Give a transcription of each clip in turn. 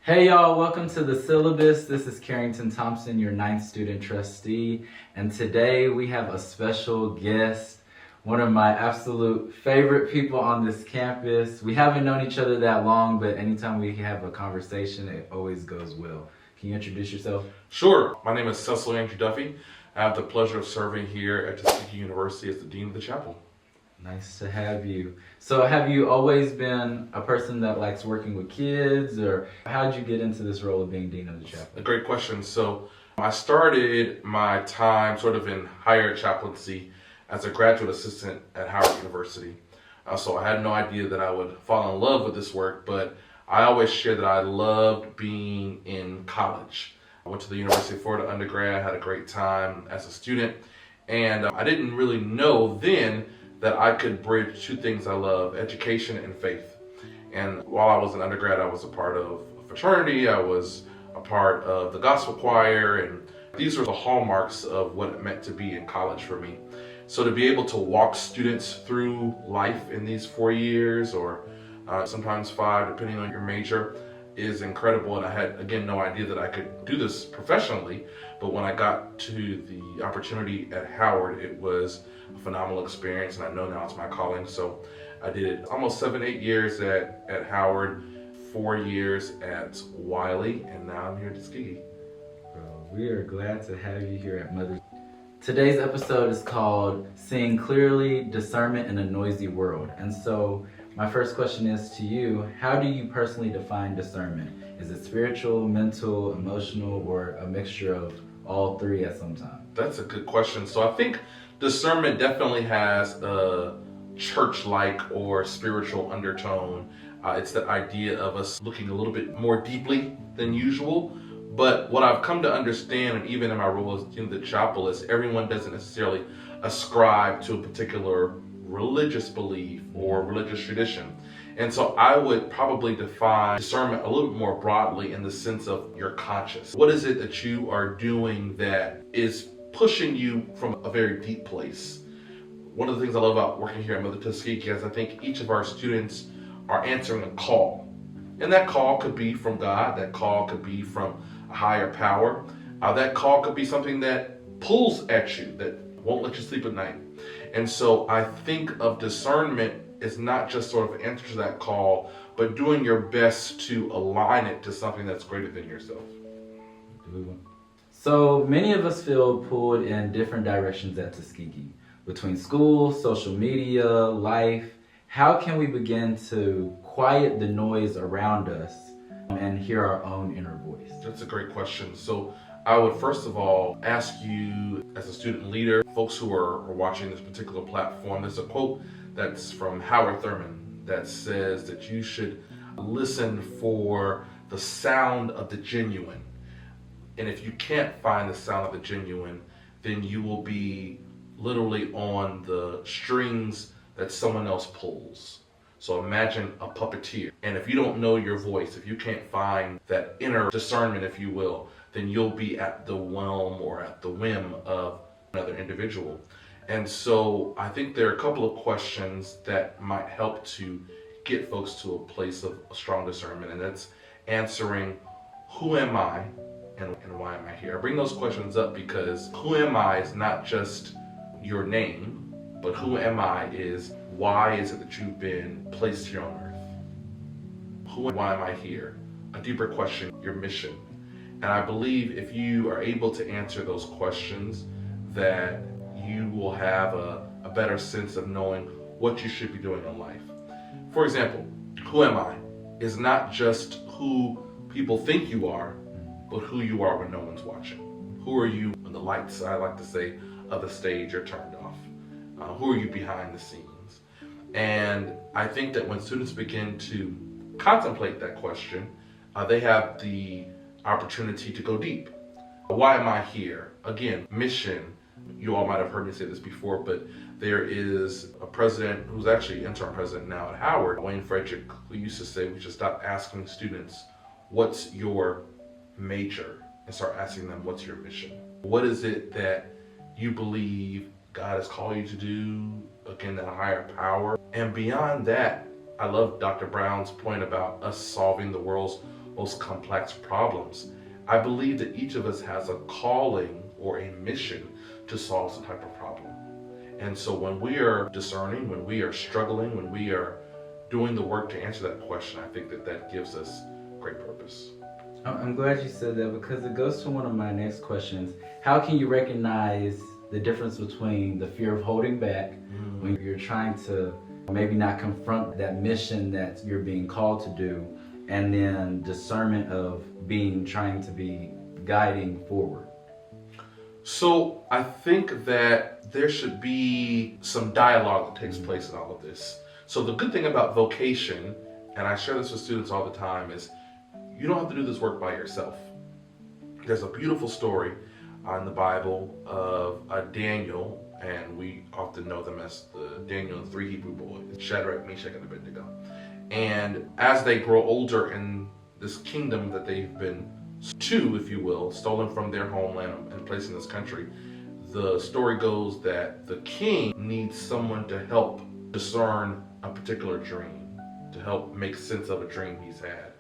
Hey y'all, welcome to the Syllabus. This is Carrington Thompson, your ninth student trustee, and today we have a special guest, one of my absolute favorite people on this campus. We haven't known each other that long, but anytime we have a conversation, it always goes well. Can you introduce yourself? Sure. My name is Dean Duffie. I have the pleasure of serving here at Tuskegee University as the Dean of the Chapel. Nice to have you. So have you always been a person that likes working with kids, or how did you get into this role of being Dean of the Chapel? A great question. So I started my time sort of in higher chaplaincy as a graduate assistant at Howard University. So I had no idea that I would fall in love with this work, but I always shared that I loved being in college. I went to the University of Florida undergrad, had a great time as a student, and I didn't really know then that I could bridge two things I love, education and faith. And while I was an undergrad, I was a part of a fraternity, I was a part of the gospel choir, and these were the hallmarks of what it meant to be in college for me. So to be able to walk students through life in these 4 years, or sometimes 5, depending on your major, is incredible. And I had, again, no idea that I could do this professionally, but when I got to the opportunity at Howard, it was a phenomenal experience, and I know now it's my calling. So I did almost 7-8 years at Howard, 4 years at Wiley, and now I'm here at Tuskegee. Well, we are glad to have you here at Mother's. Today's episode is called Seeing Clearly, Discernment in a Noisy World. And so my first question is to you, how do you personally define discernment? Is it spiritual, mental, emotional, or a mixture of all three at some time? That's a good question. So I think discernment definitely has a church-like or spiritual undertone. It's that idea of us looking a little bit more deeply than usual. But what I've come to understand, and even in my role as Dean of the Chapel, is everyone doesn't necessarily ascribe to a particular religious belief or religious tradition. And so I would probably define discernment a little bit more broadly in the sense of your conscious. What is it that you are doing that is pushing you from a very deep place? One of the things I love about working here at Mother Tuskegee is I think each of our students are answering a call. And that call could be from God, that call could be from a higher power, that call could be something that pulls at you, that won't let you sleep at night. And so I think of discernment as not just sort of an answer to that call, but doing your best to align it to something that's greater than yourself. So many of us feel pulled in different directions at Tuskegee, between school, social media, life. How can we begin to quiet the noise around us and hear our own inner voice? That's a great question. So I would first of all ask you, as a student leader, folks who are watching this particular platform, there's a quote that's from Howard Thurman that says that you should listen for the sound of the genuine. And if you can't find the sound of the genuine, then you will be literally on the strings that someone else pulls. So imagine a puppeteer. And if you don't know your voice, if you can't find that inner discernment, if you will, then you'll be at the whim or at the whim of another individual. And so I think there are a couple of questions that might help to get folks to a place of strong discernment, and that's answering, who am I and why am I here? I bring those questions up because who am I is not just your name, but who am I is why is it that you've been placed here on earth? Who and why am I here? A deeper question, your mission. And I believe if you are able to answer those questions, that you will have a better sense of knowing what you should be doing in life. For example, who am I is not just who people think you are, but who you are when no one's watching. Who are you when the lights, I like to say, of the stage are turned off? Who are you behind the scenes? And I think that when students begin to contemplate that question, they have the opportunity to go deep. Why am I here? Again, mission. You all might have heard me say this before, but there is a president who's actually interim president now at Howard, Wayne Frederick, who used to say we should stop asking students, what's your major? And start asking them, what's your mission? What is it that you believe God has called you to do? Again, that higher power. And beyond that, I love Dr. Brown's point about us solving the world's most complex problems. I believe that each of us has a calling or a mission to solve some type of problem. And so when we are discerning, when we are struggling, when we are doing the work to answer that question, I think that that gives us great purpose. I'm glad you said that, because it goes to one of my next questions. How can you recognize the difference between the fear of holding back when you're trying to maybe not confront that mission that you're being called to do, and then discernment of trying to be guiding forward? So I think that there should be some dialogue that takes place in all of this. So the good thing about vocation, and I share this with students all the time, is you don't have to do this work by yourself. There's a beautiful story in the Bible of Daniel, and we often know them as the Daniel and three Hebrew boys, Shadrach, Meshach, and Abednego. And as they grow older in this kingdom that they've been if you will, stolen from their homeland and placed in this country, the story goes that the king needs someone to help discern a particular dream, to help make sense of a dream he's had.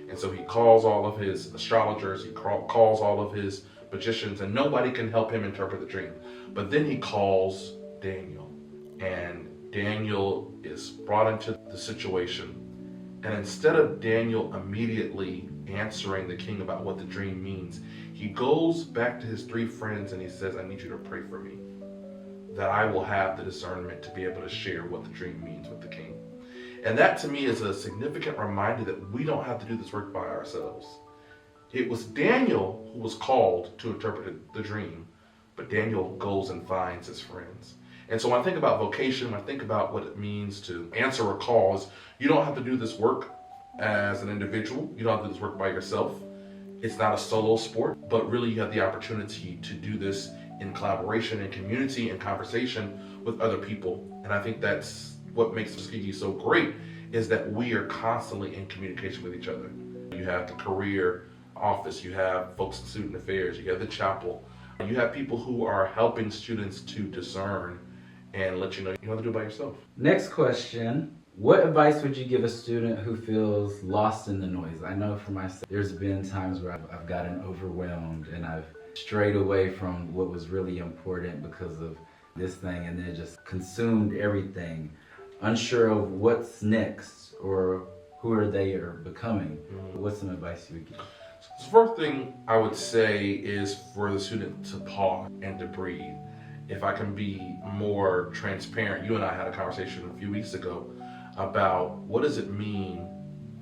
And so he calls all of his astrologers, he calls all of his magicians, and nobody can help him interpret the dream. But then he calls Daniel, and Daniel is brought into the situation. And instead of Daniel immediately answering the king about what the dream means, he goes back to his three friends and he says, I need you to pray for me, that I will have the discernment to be able to share what the dream means with the king. And that to me is a significant reminder that we don't have to do this work by ourselves. It was Daniel who was called to interpret the dream, but Daniel goes and finds his friends. And so when I think about vocation, when I think about what it means to answer a cause, you don't have to do this work as an individual. You don't have to do this work by yourself. It's not a solo sport, but really you have the opportunity to do this in collaboration and community and conversation with other people. And I think that's what makes Tuskegee so great, is that we are constantly in communication with each other. You have the career office, you have folks in student affairs, you have the chapel, you have people who are helping students to discern and let you know you don't have to do it by yourself. Next question. What advice would you give a student who feels lost in the noise? I know for myself, there's been times where I've gotten overwhelmed and I've strayed away from what was really important because of this thing, and then just consumed everything, unsure of what's next or who are they or becoming. What's some advice you would give? So the first thing I would say is for the student to pause and to breathe. If I can be more transparent, you and I had a conversation a few weeks ago about what does it mean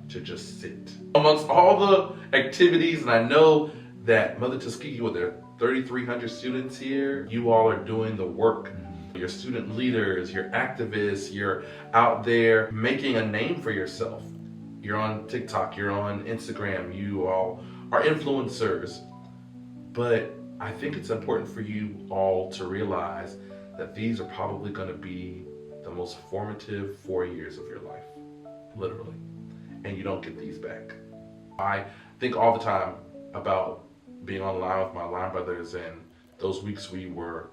to just sit. Amongst all the activities, and I know that Mother Tuskegee, with their 3,300 students here, you all are doing the work. You're student leaders, you're activists, you're out there making a name for yourself. You're on TikTok, you're on Instagram, you all are influencers. But I think it's important for you all to realize that these are probably going to be the most formative 4 years of your life, literally, and you don't get these back. I think all the time about being online with my line brothers and those weeks we were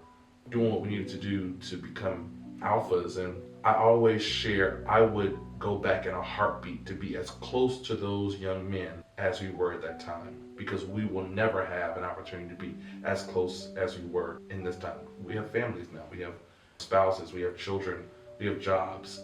doing what we needed to do to become alphas, and I always share I would go back in a heartbeat to be as close to those young men as we were at that time, because we will never have an opportunity to be as close as we were in this time. We have families now, we have spouses, we have children, we have jobs,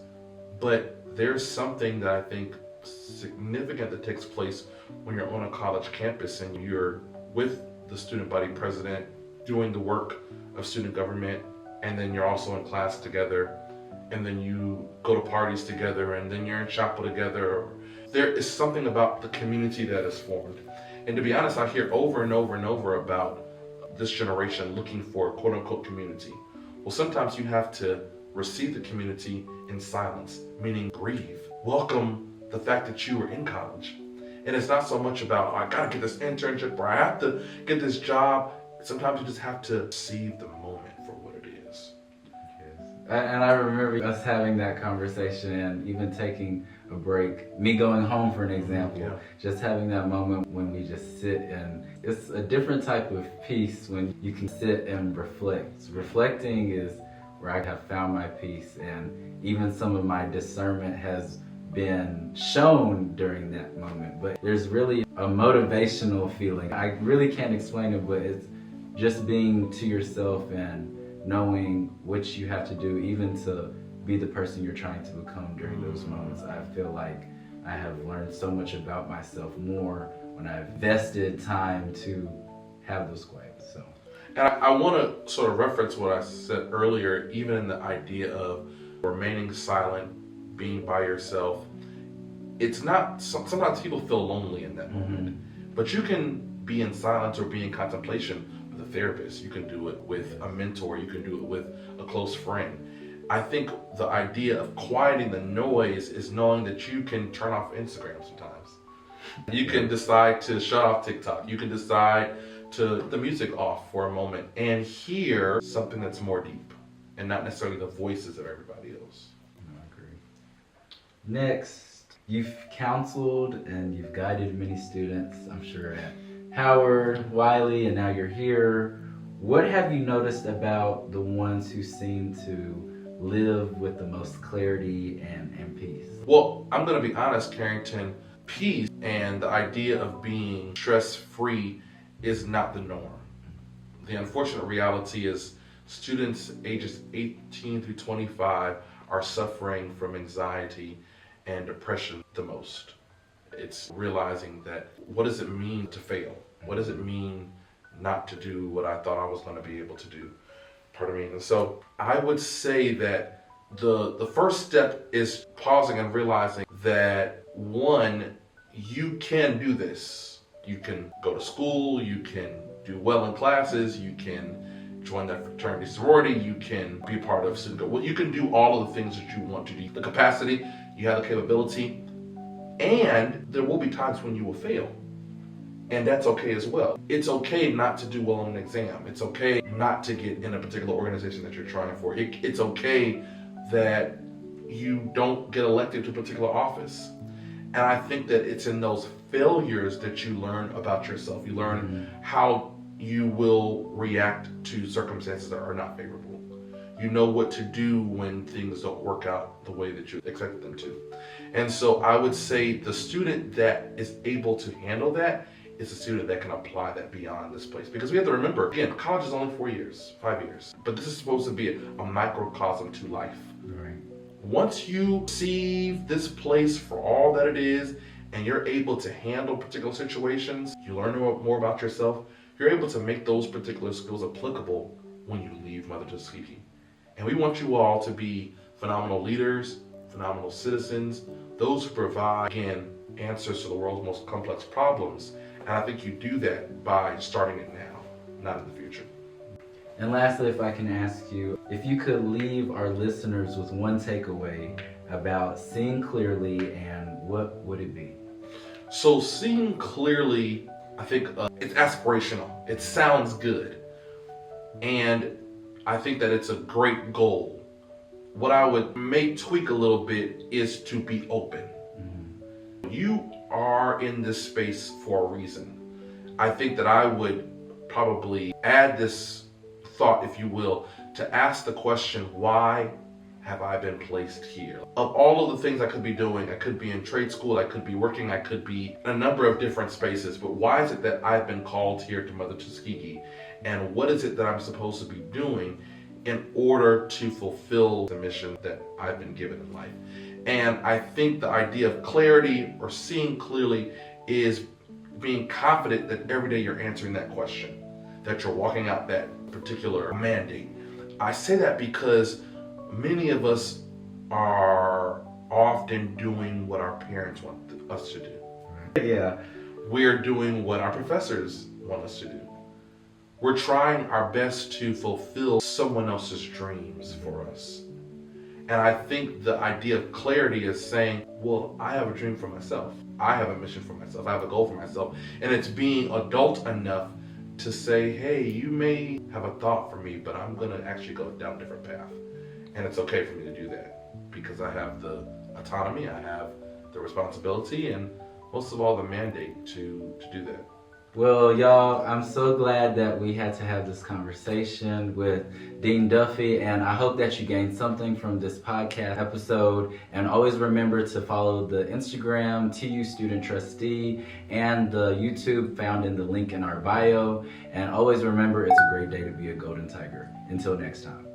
but there's something that I think significant that takes place when you're on a college campus and you're with the student body president doing the work of student government, and then you're also in class together, and then you go to parties together, and then you're in chapel together. There is something about the community that is formed. And to be honest, I hear over and over and over about this generation looking for a quote unquote community. Well, sometimes you have to receive the community in silence, meaning grieve. Welcome the fact that you are in college. And it's not so much about, oh, I gotta get this internship or I have to get this job. Sometimes you just have to receive the moment for what it is. And I remember us having that conversation and even taking a break, me going home for an example, just having that moment when we just sit, and it's a different type of peace when you can sit and reflect. Reflecting is where I have found my peace, and even some of my discernment has been shown during that moment, but there's really a motivational feeling. I really can't explain it, but it's just being to yourself and knowing what you have to do, even to be the person you're trying to become during those moments. I feel like I have learned so much about myself more when I've invested time to have those quiet. So, And I want to sort of reference what I said earlier, even in the idea of remaining silent, being by yourself. It's not, sometimes people feel lonely in that moment, but you can be in silence or be in contemplation with a therapist. You can do it with a mentor. You can do it with a close friend. I think the idea of quieting the noise is knowing that you can turn off Instagram sometimes. You can decide to shut off TikTok. You can decide to the music off for a moment and hear something that's more deep and not necessarily the voices of everybody else. I agree. Next, you've counseled and you've guided many students, I'm sure, at Howard, Wiley, and now you're here. What have you noticed about the ones who seem to live with the most clarity and peace? Well, I'm going to be honest, Carrington. Peace and the idea of being stress-free is not the norm. The unfortunate reality is students ages 18 through 25 are suffering from anxiety and depression the most. It's realizing that, what does it mean to fail? What does it mean not to do what I thought I was going to be able to do? Pardon me. And so I would say that the first step is pausing and realizing that, one, you can do this. You can go to school, you can do well in classes, you can join that fraternity sorority, you can be part of student. Well, you can do all of the things that you want to do. The capacity, you have the capability, and there will be times when you will fail. And that's okay as well. It's okay not to do well on an exam. It's okay not to get in a particular organization that you're trying for. It's okay that you don't get elected to a particular office. And I think that it's in those failures that you learn about yourself. You learn how you will react to circumstances that are not favorable. You know what to do when things don't work out the way that you expected them to. And so I would say the student that is able to handle that is a student that can apply that beyond this place. Because we have to remember, again, college is only 4 years, 5 years. But this is supposed to be a microcosm to life. Right. Once you see this place for all that it is, and you're able to handle particular situations, you learn more about yourself, you're able to make those particular skills applicable when you leave Mother Tuskegee. And we want you all to be phenomenal leaders, phenomenal citizens, those who provide, again, answers to the world's most complex problems. And I think you do that by starting it now, not in the future. And lastly, if I can ask you, if you could leave our listeners with one takeaway about seeing clearly, and what would it be? So seeing clearly, I think it's aspirational. It sounds good. And I think that it's a great goal. What I would tweak a little bit is to be open. You are in this space for a reason. I think that I would probably add this thought, if you will, to ask the question, why have I been placed here? Of all of the things I could be doing, I could be in trade school, I could be working, I could be in a number of different spaces, but why is it that I've been called here to Mother Tuskegee? And what is it that I'm supposed to be doing in order to fulfill the mission that I've been given in life? And I think the idea of clarity or seeing clearly is being confident that every day you're answering that question, that you're walking out that particular mandate. I say that because many of us are often doing what our parents want us to do. Yeah. We're doing what our professors want us to do. We're trying our best to fulfill someone else's dreams for us. And I think the idea of clarity is saying, well, I have a dream for myself. I have a mission for myself. I have a goal for myself. And it's being adult enough to say, hey, you may have a thought for me, but I'm going to actually go down a different path. And it's okay for me to do that because I have the autonomy, I have the responsibility, and most of all, the mandate to do that. Well, y'all, I'm so glad that we had to have this conversation with Dean Duffie, and I hope that you gained something from this podcast episode. And always remember to follow the Instagram, TU Student Trustee, and the YouTube found in the link in our bio. And always remember, it's a great day to be a Golden Tiger. Until next time.